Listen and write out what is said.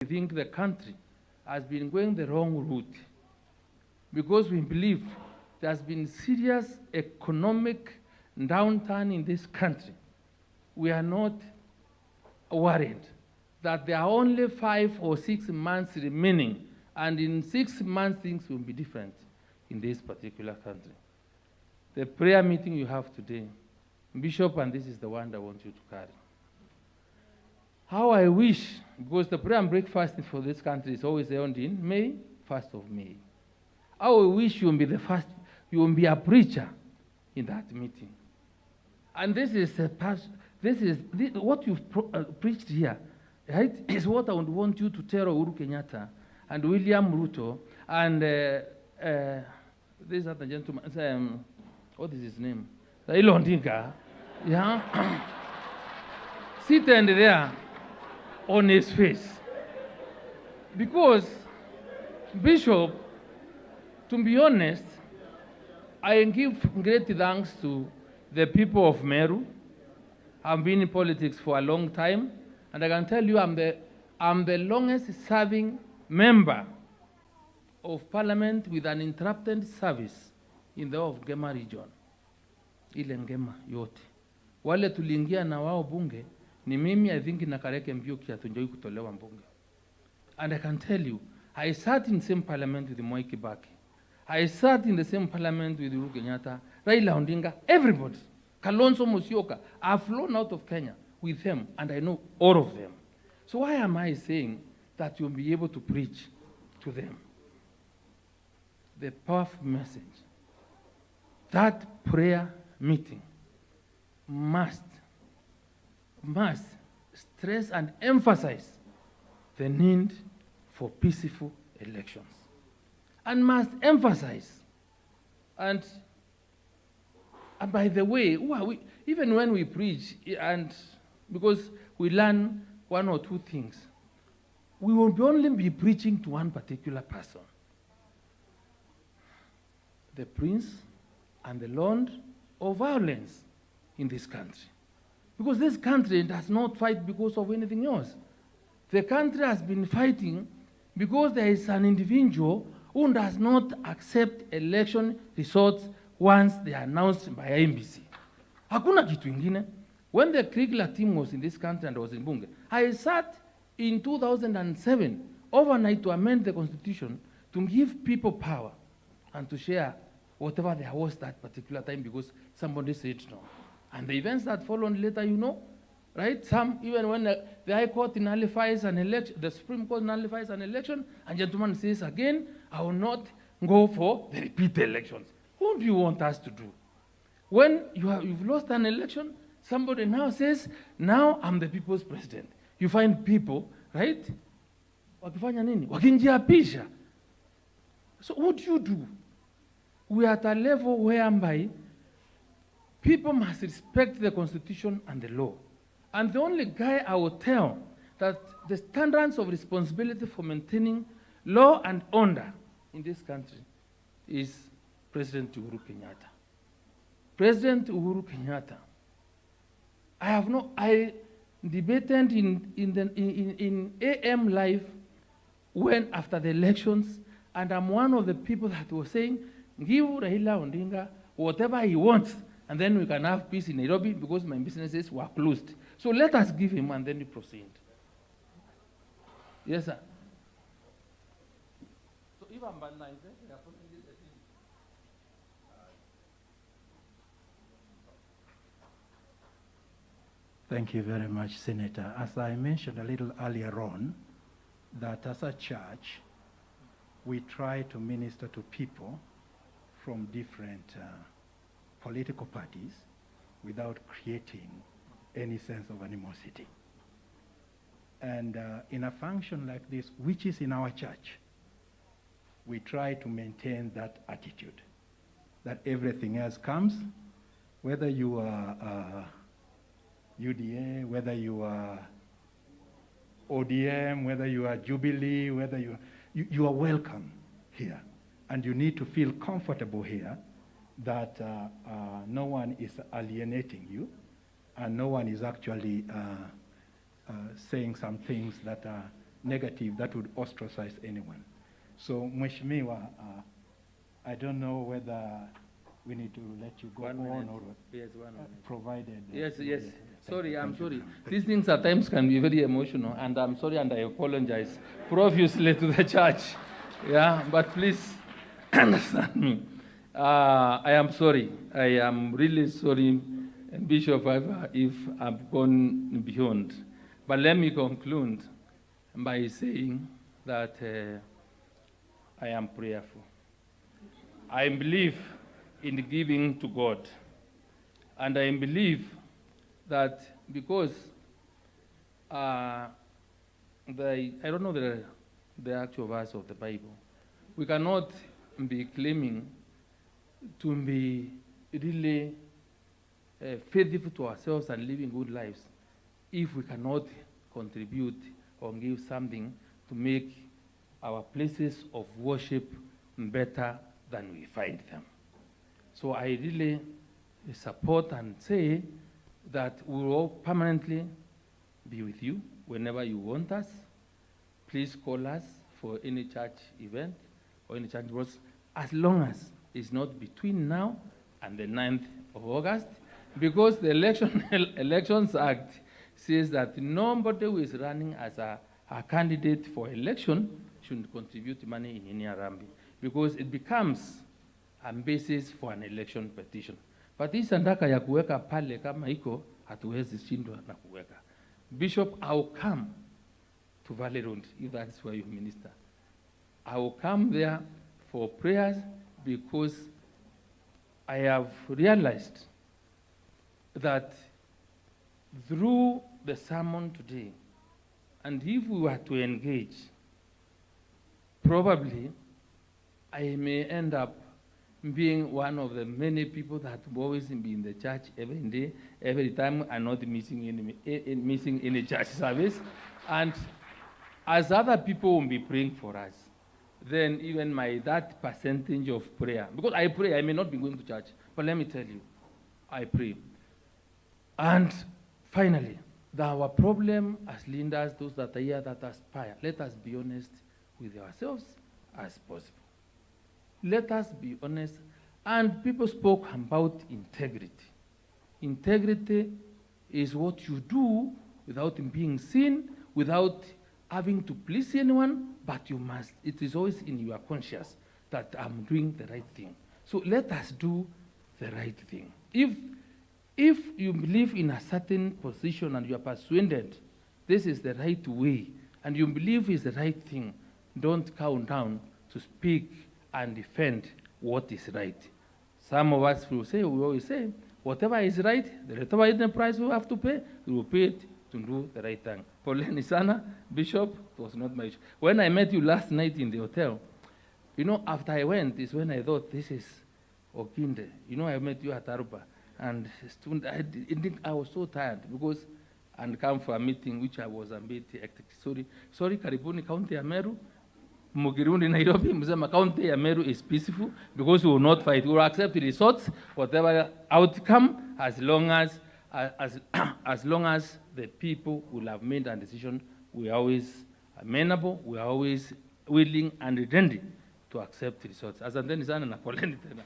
I think the country has been going the wrong route because we believe there's been serious economic downturn in this country. We are not worried that there are only 5 or 6 months remaining, and in 6 months things will be different in this particular country. The prayer meeting you have today, Bishop, and this is the one I want you to carry. How I wish, because the prayer and breakfast for this country is always held in May, 1st of May. How I wish you will be the first, you will be a preacher in that meeting. And this is what you've preached here, right? Is what I would want you to tell Uhuru Kenyatta and William Ruto and this other gentleman, what is his name? Raila Odinga, yeah, sitting there on his face. Because, Bishop, to be honest, I give great thanks to the people of Meru. I've been in politics for a long time, and I can tell you I'm the longest serving member of parliament with an interrupted service in the of Ngema region. Ile Ngema yote. Wale tuliingia na wao bunge, ni mimi I think na Kareke Mbiuki hatunjoi kutolewa mbunge. And I can tell you, I sat in the same parliament with Mwai Kibaki. I sat in the same parliament with Uhuru Kenyatta, Raila Odinga, everybody. Kalonzo Musyoka. I've flown out of Kenya with them, and I know all of them. So why am I saying that you'll be able to preach to them the powerful message? That prayer meeting must stress and emphasize the need for peaceful elections, and must emphasize, and by the way, who are we, even when we preach, and because we learn 1 or 2 things, we will only be preaching to one particular person, the prince and the lord of violence in this country. Because this country does not fight because of anything else. The country has been fighting because there is an individual who does not accept election results once they are announced by IMBC. Hakuna kitu ingine. When the Kriegler team was in this country and was in Bunge, I sat in 2007 overnight to amend the constitution to give people power and to share whatever there was that particular time because somebody said no. And the events that followed later, you know, right? Some, even when the High Court nullifies an election, the Supreme Court nullifies an election, and gentleman says again, I will not go for the repeat elections. What do you want us to do? When you've lost an election, somebody now says, now I'm the people's president. You find people, right? Wakifanya nini? Wakinjiapisha. So what do you do? We are at a level whereby people must respect the Constitution and the law. And the only guy I will tell that the standards of responsibility for maintaining law and order in this country is President Uhuru Kenyatta. President Uhuru Kenyatta. I debated in AM Live when after the elections, and I'm one of the people that was saying, give Raila Odinga whatever he wants, and then we can have peace in Nairobi because my businesses were closed. So let us give him and then we proceed. Yes, sir. So if I'm Thank you very much, Senator. As I mentioned a little earlier on, that as a church, we try to minister to people from different political parties without creating any sense of animosity. And in a function like this, which is in our church, we try to maintain that attitude, that everything else comes, whether you are UDA, whether you are ODM, whether you are Jubilee, whether you are welcome here. And you need to feel comfortable here that no one is alienating you and no one is actually saying some things that are negative that would ostracize anyone. So, Mheshimiwa, I don't know whether we need to let you go on or Yes, 1 minute. Provided. Yes. Sorry, I'm sorry. Thank These things at times can be very emotional, and I'm sorry, and I apologize profusely to the church. Yeah, but please understand me. I am sorry. I am really sorry, Bishop, if I've gone beyond. But let me conclude by saying that I am prayerful. I believe in giving to God. And I believe that because I don't know the actual verse of the Bible, we cannot be claiming to be really faithful to ourselves and living good lives if we cannot contribute or give something to make our places of worship better than we find them. So I really support and say that we will all permanently be with you whenever you want us. Please call us for any church event or any church works, as long as it's not between now and the 9th of August, because the Elections Act says that nobody who is running as a candidate for election should contribute money in any harambee, because it becomes a basis for an election petition. But hii sandaka ya kuweka pale kama iko, hatuwezi shindwa na kuweka. Bishop, I will come to Valley Road, if that's where you minister. I will come there for prayers because I have realized that through the sermon today, and if we were to engage, probably I may end up being one of the many people that have always been in the church every day, every time, and not missing any church service. And as other people will be praying for us, then even that percentage of prayer, because I pray, I may not be going to church, but let me tell you, I pray. And finally, our problem as leaders, those that are here that aspire, let us be honest with ourselves as possible. Let us be honest. And people spoke about integrity. Integrity is what you do without being seen, without having to please anyone, but you must, it is always in your conscience that I'm doing the right thing. So let us do the right thing. If you believe in a certain position and you are persuaded this is the right way, and you believe is the right thing, don't count down to speak and defend what is right. Some of us will say, we always say, whatever is right, the price we have to pay, we will pay it to do the right thing. Poleni sana, Bishop, it was not my issue. When I met you last night in the hotel, after I went is when I thought, this is Okinde. I met you at Hapa, and I was so tired because and come for a meeting which I was a bit hectic. Sorry, karibuni County ya Meru. Mugirundi Nairobi, Mzema County ya Meru is peaceful because we will not fight. We will accept the results, whatever outcome, as long as the people will have made a decision. We are always amenable, we are always willing and ready to accept the results. Asanteni sana na poleni tena.